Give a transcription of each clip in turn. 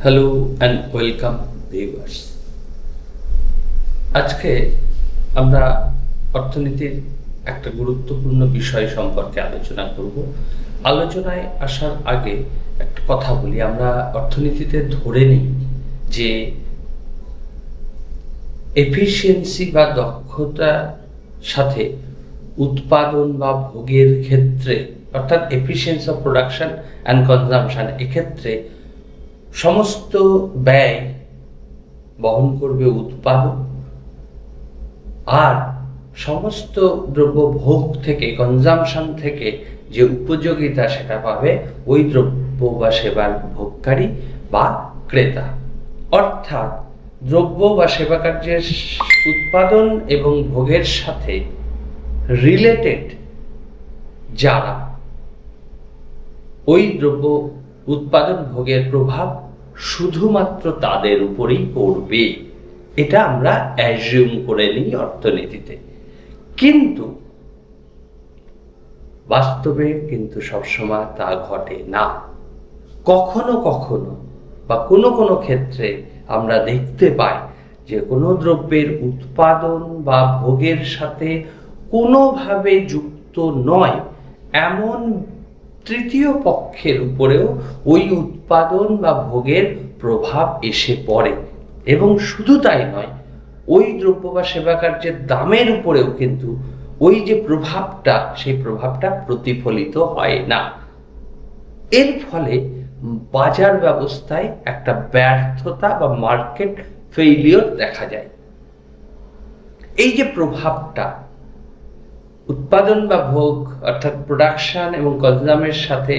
Hello and welcome viewers. আজকে আমরা অর্থনীতির একটা গুরুত্বপূর্ণ বিষয় সম্পর্কে আলোচনা করব। আলোচনায় আসার আগে একটা কথা বলি, আমরা অর্থনীতিতে ধরে নিই যে এফিসিয়েন্সি বা দক্ষতার সাথে উৎপাদন বা ভোগের ক্ষেত্রে, অর্থাৎ efficiency of production and consumption, এক্ষেত্রে সমস্ত ব্যয় বহন করবে উৎপাদন, আর সমস্ত দ্রব্য ভোগ থেকে, কনজাম্পশন থেকে যে উপযোগিতা সেটা পাবে ওই দ্রব্য বা সেবার ভোগকারী বা ক্রেতা। অর্থাৎ দ্রব্য বা সেবা কার্যের উৎপাদন এবং ভোগের সাথে রিলেটেড যারা, ওই দ্রব্য উৎপাদন ভোগের প্রভাব শুধুমাত্র তাদের উপরেই পড়বে। এটা আমরা অ্যাজিউম করে নিই অর্থনীতিতে, কিন্তু বাস্তবে কিন্তু সবসময় তা ঘটে না। কখনো কখনো বা কোনো কোনো ক্ষেত্রে আমরা দেখতে পাই যে কোনো দ্রব্যের উৎপাদন বা ভোগের সাথে কোনোভাবে যুক্ত নয় এমন তৃতীয় পক্ষের উপরেও ওই উৎপাদন বা ভোগের প্রভাব এসে পড়ে, এবং শুধু তাই নয়, ওই দ্রব্য বা সেবা কার্যের দামের উপরেও কিন্তু ওই যে প্রভাবটা, সেই প্রভাবটা প্রতিফলিত হয় না। এর ফলে বাজার ব্যবস্থায় একটা ব্যর্থতা বা মার্কেট ফেইলিওর দেখা যায়। এই যে প্রভাবটা উৎপাদন বা ভোগ, অর্থাৎ প্রোডাকশন এবং কনজামের সাথে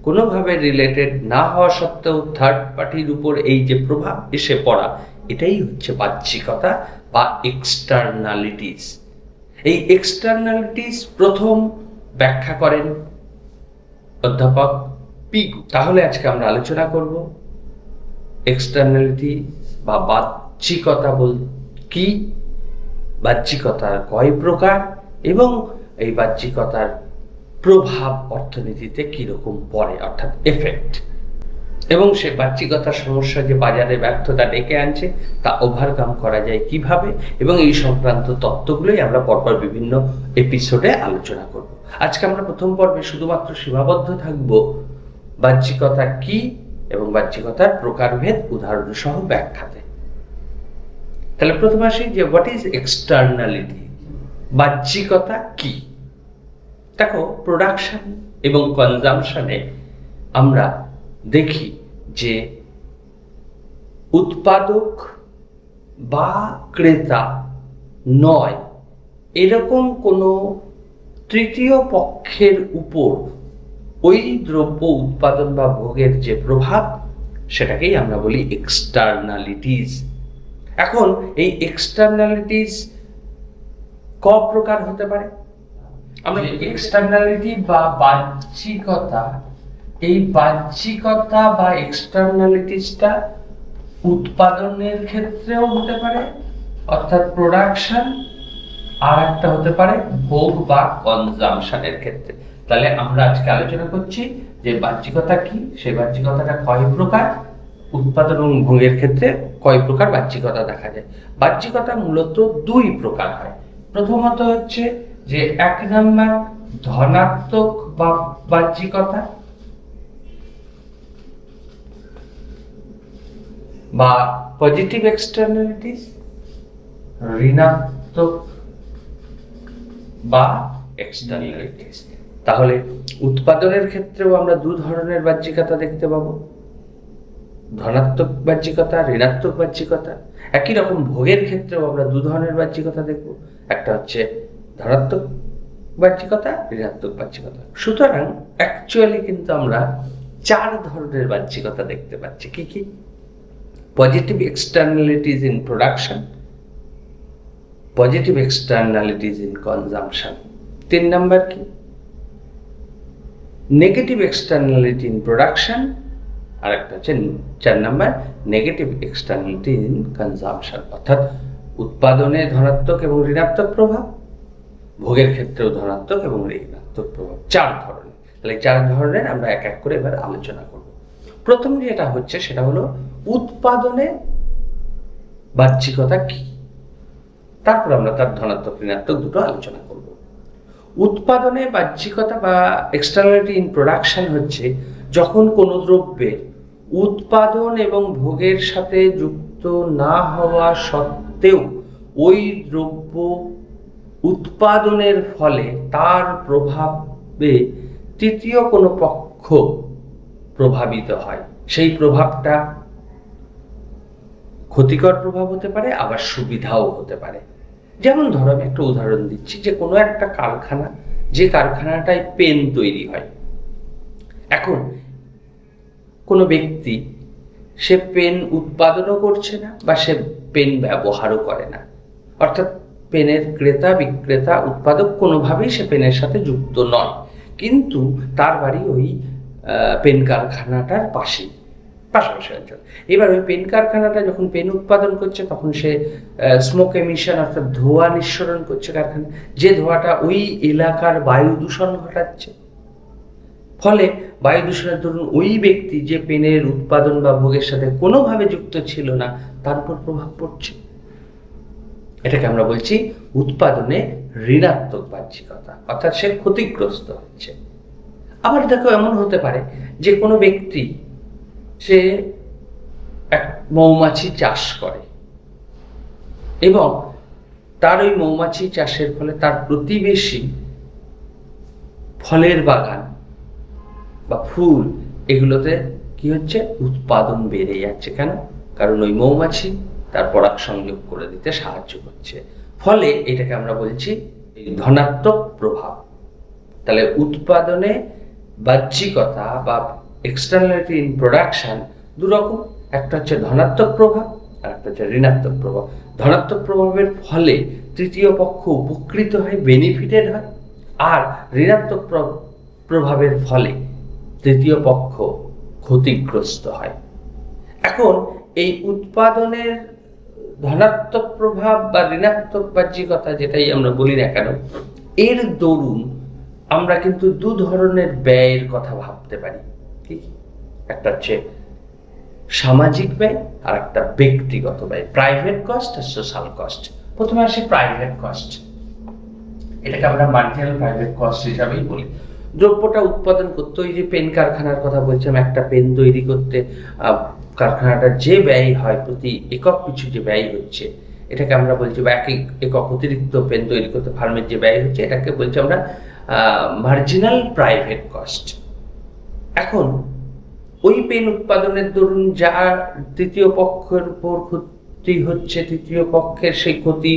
কোনোভাবে রিলেটেড না হওয়া সত্ত্বেও থার্ড পার্টির উপর এই যে প্রভাব এসে পড়া, এটাই হচ্ছে বাহ্যিকতা বা এক্সটার্নালিটিস। এই এক্সটার্নালিটিস প্রথম ব্যাখ্যা করেন অধ্যাপক পিগু। তাহলে আজকে আমরা আলোচনা করব এক্সটার্নালিটি বা বাহ্যিকতা কি, বাহ্যিকতার কয় প্রকার, এবং এই বাহ্যিকতার প্রভাব অর্থনীতিতে কিরকম পড়ে, অর্থাৎ এফেক্ট, এবং সে বাহ্যিকতার সমস্যা যে বাজারে ব্যর্থতা ডেকে আনছে তা ওভারকাম করা যায় কিভাবে, এবং এই সংক্রান্ত তত্ত্বগুলোই আমরা পরপর বিভিন্ন এপিসোডে আলোচনা করব। আজকে আমরা প্রথম পর্বে শুধুমাত্র সীমাবদ্ধ থাকব বাহ্যিকতা কি এবং বাহ্যিকতার প্রকারভেদ উদাহরণ সহ ব্যাখ্যাতে। তাহলে প্রথম আসি যে হোয়াট ইজ এক্সটার্নালিটি, বাহ্যিকতা কি। দেখো, প্রোডাকশন এবং কনজাম্পশনে আমরা দেখি যে উৎপাদক বা ক্রেতা নয় এরকম কোনো তৃতীয় পক্ষের উপর ওই দ্রব্য উৎপাদন বা ভোগের যে প্রভাব, সেটাকেই আমরা বলি এক্সটার্নালিটিস। এখন এই এক্সটার্নালিটিস ক প্রকার হতে পারে। আমরা এক্সটার্নালিটি বা বাহ্যিকতা, এই বাহ্যিকতা বা এক্সটার্নালিটিসটা উৎপাদনের ক্ষেত্রেও হতে পারে, অর্থাৎ প্রোডাকশন, আর একটা হতে পারে ভোগ বা কনজাম্পশনের ক্ষেত্রে। তাহলে আমরা আজকে আলোচনা করছি যে বাহ্যিকতা কি, সেই বাহ্যিকতাটা কয় প্রকার, উৎপাদন এবং ভোগের ক্ষেত্রে কয় প্রকার বাহ্যিকতা দেখা যায়। বাহ্যিকতা মূলত দুই প্রকার হয়। প্রথমত হচ্ছে যে এক নাম্বার ধনাত্মক বা বাহ্যিকতা বা পজিটিভ এক্সটার্নালিটিস, ঋণাত্মক বা এক্সটার্নালিটিস। তাহলে উৎপাদনের ক্ষেত্রেও আমরা দু ধরনের বাহ্যিকতা দেখতে পাবো, ধনাত্মক বাহ্যিকতা, ঋণাত্মক বাহ্যিকতা। একই রকম ভোগের ক্ষেত্রেও আমরা দু ধরনের বাহ্যিকতা দেখব, একটা হচ্ছে ধনাত্মক বাহ্যিকতা, ঋণাত্মক বাহ্যিকতা। সুতরাং অ্যাকচুয়ালি কিন্তু আমরা চার ধরনের বাহ্যিকতা দেখতে পাচ্ছি। কি কি? Positive externalities in production, positive externalities in consumption. 3 number কি? নেগেটিভ এক্সটার্নালিটি ইন প্রোডাকশন, আর একটা হচ্ছে 4 number negative externality in consumption. অর্থাৎ উৎপাদনে ধনাত্মক এবং ঋণাত্মক প্রভাব, ভোগের ক্ষেত্রেও ধনাত্মক এবং ঋণাত্মক প্রভাব। 4 ধরনের। তাহলে 4 ধরনের আমরা এক এক করে এবার আলোচনা করব। প্রথম যেটা হচ্ছে সেটা হলো উৎপাদনে বাহ্যিকতা কি, তারপর আমরা তার ধনাত্মক ঋণাত্মক দুটো আলোচনা করব। উৎপাদনে বাহ্যিকতা বা এক্সটার্নালিটি ইন প্রোডাকশন হচ্ছে যখন কোনো দ্রব্যের উৎপাদন এবং ভোগের সাথে যুক্ত না হওয়া সত্ত্বেও ওই দ্রব্য উৎপাদনের ফলে তার প্রভাবে তৃতীয় কোনো পক্ষ প্রভাবিত হয়। সেই প্রভাবটা ক্ষতিকর প্রভাব হতে পারে, আবার সুবিধাও হতে পারে। যেমন ধরো আমি একটা উদাহরণ দিচ্ছি, যে কোনো একটা কারখানা, যে কারখানাটায় পেন তৈরি হয়, এখন কোনো ব্যক্তি সে পেন উৎপাদনও করছে না বা সে পেন ব্যবহারও করে না, অর্থাৎ পেনের ক্রেতা বিক্রেতা উৎপাদক কোনোভাবেই সে পেনের সাথে যুক্ত নয়, কিন্তু তার বাড়ি ওই পেন কারখানাটার পাশাপাশি অঞ্চল। এবার ওই পেন কারখানাটা যখন পেন উৎপাদন করছে তখন সে স্মোক এমিশন অর্থাৎ ধোঁয়া নিঃসরণ করছে কারখানা, যে ধোঁয়াটা ওই এলাকার বায়ু দূষণ ঘটাচ্ছে। ফলে বায়ু দূষণের দরুন ওই ব্যক্তি যে পেনের উৎপাদন বা ভোগের সাথে কোনোভাবে যুক্ত ছিল না তার উপর প্রভাব পড়ছে। এটাকে আমরা বলছি উৎপাদনে ঋণাত্মক বাহ্যিকতা, অর্থাৎ সে ক্ষতিগ্রস্ত হচ্ছে। আবার দেখো এমন হতে পারে যে কোনো ব্যক্তি সে এক মৌমাছি চাষ করে এবং তার ওই মৌমাছি চাষের ফলে তার প্রতিবেশী ফলের বাগান বা ফুল এগুলোতে কি হচ্ছে, উৎপাদন বেড়ে যাচ্ছে। কেন? কারণ ওই মৌমাছি তার পরাগ সংযোগ করে দিতে সাহায্য করছে। ফলে এটাকে আমরা বলছি ধনাত্মক প্রভাব। তাহলে উৎপাদনে বাহ্যিকতা বা এক্সটার্নালিটি ইন প্রোডাকশন দুরকম, একটা হচ্ছে ধনাত্মক প্রভাব আর একটা হচ্ছে ঋণাত্মক প্রভাব। ধনাত্মক প্রভাবের ফলে তৃতীয় পক্ষ উপকৃত হয়, বেনিফিটেড হয়, আর ঋণাত্মক প্রভাবের ফলে তৃতীয় পক্ষ ক্ষতিগ্রস্ত হয়। এখন এই উৎপাদনের ধনাত্মক প্রভাব বা ঋণাত্মক বাহ্যিকতা যেটাই আমরা বলি না কেন, এর দরুন আমরা কিন্তু দু ধরনের ব্যয়ের কথা ভাবতে পারি। ঠিক, একটা হচ্ছে সামাজিক ব্যয় আর একটা ব্যক্তিগত ব্যয়, প্রাইভেট কস্ট আর সোশ্যাল কস্ট। প্রথমে আসে প্রাইভেট কস্ট। এটাকে আমরা মার্জিনাল প্রাইভেট কস্ট হিসাবেই বলি। দ্রব্যটা উৎপাদন করতে, ওই যে পেন কারখানার কথা বলছিলাম, একটা পেন তৈরি করতে কারখানাটার যে ব্যয় হয়, প্রতি একক পিছু যে ব্যয় হচ্ছে, এটাকে আমরা বলছি, বা এক একক অতিরিক্ত পেন তৈরি করতে ফার্মের যে ব্যয় হচ্ছে, এটাকে বলছি আমরা মার্জিনাল প্রাইভেট কস্ট। এখন ওই পেন উৎপাদনের দরুন যা তৃতীয় পক্ষের উপর ক্ষতি হচ্ছে, তৃতীয় পক্ষের সেই ক্ষতি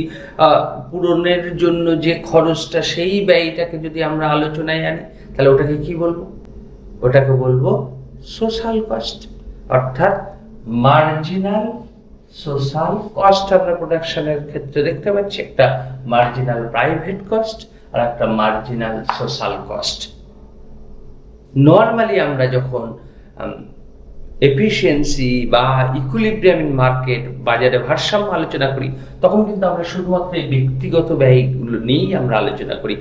পূরণের জন্য যে খরচটা, সেই ব্যয়টাকে যদি আমরা আলোচনায় আনি তাহলে ওটাকে কি বলবো? ওটাকে বলবো সোশ্যাল কস্ট, অর্থাৎ মার্জিনাল সোশ্যাল কস্ট। আমরা প্রোডাকশনের ক্ষেত্রে দেখতে পাচ্ছি একটা মার্জিনাল প্রাইভেট কস্ট আর একটা মার্জিনাল সোশ্যাল কস্ট। নর্মালি আমরা যখন এফিসিয়েন্সি বা ইকুইলিব্রিয়াম ইন মার্কেট, বাজারে ভারসাম্য আলোচনা করি, তখন কিন্তু আমরা শুধুমাত্র এই ব্যক্তিগত ব্যয়গুলো নিয়েই আমরা আলোচনা করি,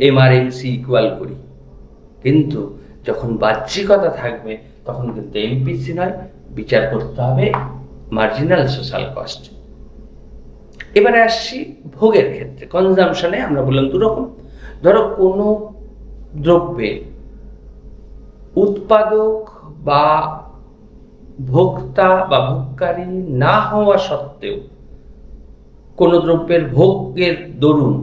এমআরএমসি ইকুয়াল করি। কিন্তু যখন বাহ্যিকতা থাকবে তখন কিন্তু এমপিসি নয়, বিচার করতে হবে মার্জিনাল সোশ্যাল কস্ট। এবারে আসছি ভোগের ক্ষেত্রে, কনজামশনে আমরা বললাম দুরকম। ধরো কোনো দ্রব্যে উৎপাদক বা ভোক্তা বা ভোগকারী না হওয়া সত্ত্বেও কোনো দ্রব্যের ভোগের দরুন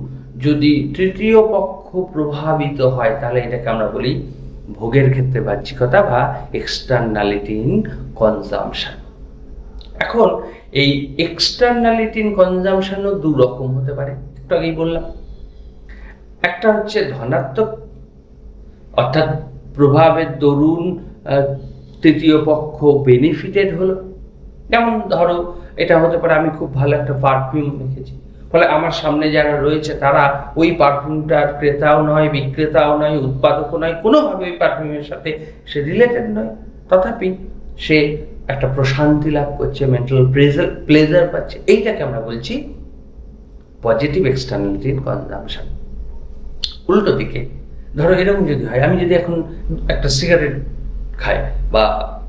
যদি তৃতীয় পক্ষ প্রভাবিত হয়, তাহলে এটাকে আমরা বলি ভোগের ক্ষেত্রে বাহ্যিকতা বা এক্সটার্নালিটি ইন কনজামশন। এখন এই এক্সটার্নালিটি ইন কনজামশনও দু রকম হতে পারে, একটু আগেই বললাম। একটা হচ্ছে ধনাত্মক, অর্থাৎ প্রভাবের দরুন তৃতীয় পক্ষ বেনিফিটেড হলো। যেমন ধরো এটা হতে পারে, আমি খুব ভালো একটা পারফিউম রেখেছি, ফলে আমার সামনে যারা রয়েছে তারা ওই পারফিউমটার ক্রেতাও নয়, বিক্রেতাও নয়, উৎপাদকও নয়, কোনোভাবে ওই পারফিউমের সাথে সে রিলেটেড নয়, তথাপি সে একটা প্রশান্তি লাভ করছে, মেন্টাল প্লেজার পাচ্ছে। এইটাকে আমরা বলছি পজিটিভ এক্সটার্নালিটি ইন কনজামশন। উল্টো দিকে ধরো এরকম যদি হয়, আমি যদি এখন একটা সিগারেট খাই বা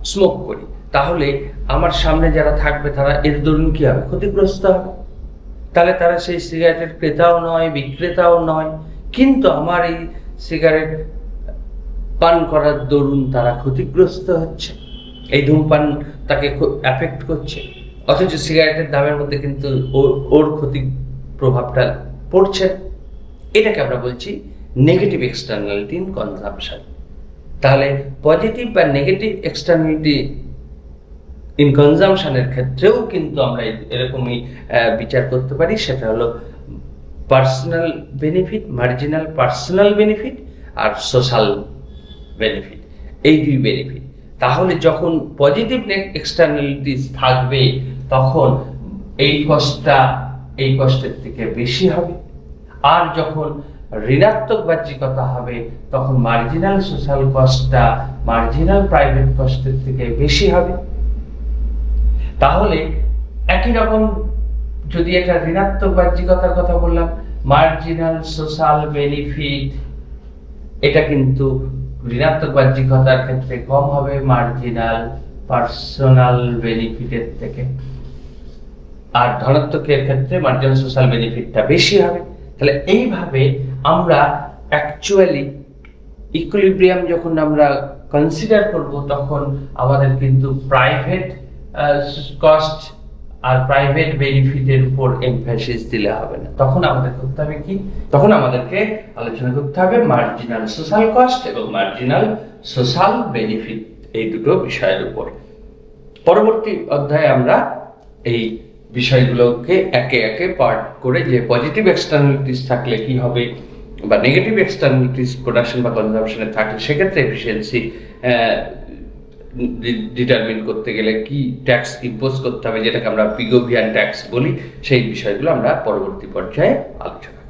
স্মোক করি, তাহলে আমার সামনে যারা থাকবে তারা এর দরুন কি হবে, ক্ষতিগ্রস্ত হবে। তাহলে তারা সেই সিগারেটের ক্রেতাও নয়, বিক্রেতাও নয়, কিন্তু আমার এই সিগারেট পান করার দরুন তারা ক্ষতিগ্রস্ত হচ্ছে, এই ধূমপান তাকে অ্যাফেক্ট করছে, অথচ সিগারেটের দামের মধ্যে কিন্তু ওর ক্ষতি প্রভাবটা পড়ছে। এটাকে আমরা বলছি নেগেটিভ এক্সটার্নালিটি ইন কনজাম্পশন। তাহলে পজিটিভ বা নেগেটিভ এক্সটার্নালিটি ইন কনজাম্পশনের ক্ষেত্রেও কিন্তু আমরা এরকমই বিচার করতে পারি। সেটা হলো personal benefit, marginal personal benefit আর সোশ্যাল বেনিফিট, এই দুই বেনিফিট। তাহলে যখন পজিটিভ এক্সটার্নালিটিস থাকবে তখন এই কষ্টের থেকে বেশি হবে, আর যখন ঋণাত্মক বাহ্যিকতা হবে তখন মার্জিনাল সোশ্যাল কস্টটা মার্জিনাল প্রাইভেট কস্টের থেকে বেশি হবে। তাহলে একই রকম যদি একটা ঋণাত্মক বাহ্যিকতার কথা বললাম, মার্জিনাল সোশ্যাল বেনিফিট, এটা কিন্তু ঋণাত্মক বাহ্যিকতার ক্ষেত্রে কম হবে মার্জিনাল পার্সোনাল বেনিফিটের থেকে, আর ধনাত্মকের ক্ষেত্রে মার্জিনাল সোশ্যাল বেনিফিটটা বেশি হবে। তাহলে এইভাবে আমরা অ্যাকচুয়ালি ইকুইলিব্রিয়াম যখন আমরা কনসিডার করব তখন আমাদের কিন্তু প্রাইভেট কস্ট আর প্রাইভেট বেনিফিটের উপর এমফাসিস দিলে হবে না। তখন আমাদের করতে হবে কি, তখন আমাদেরকে আলোচনা করতে হবে মার্জিনাল সোশ্যাল কস্ট এবং মার্জিনাল সোশ্যাল বেনিফিট, এই দুটো বিষয়ের উপর। পরবর্তী অধ্যায়ে আমরা এই বিষয়গুলোকে একে একে পার্ট করে, যে পজিটিভ এক্সটার্নালিটিস থাকলে কি হবে বা নেগেটিভ এক্সটার্নালিটিস প্রোডাকশন বা কনজাম্পশনে থাকলে সেক্ষেত্রে এফিসিয়েন্সি ডিটারমিন করতে গেলে কি ট্যাক্স ইম্পোজ করতে হবে, যেটাকে আমরা পিগোভিয়ান ট্যাক্স বলি, সেই বিষয়গুলো আমরা পরবর্তী পর্যায়ে আলোচনা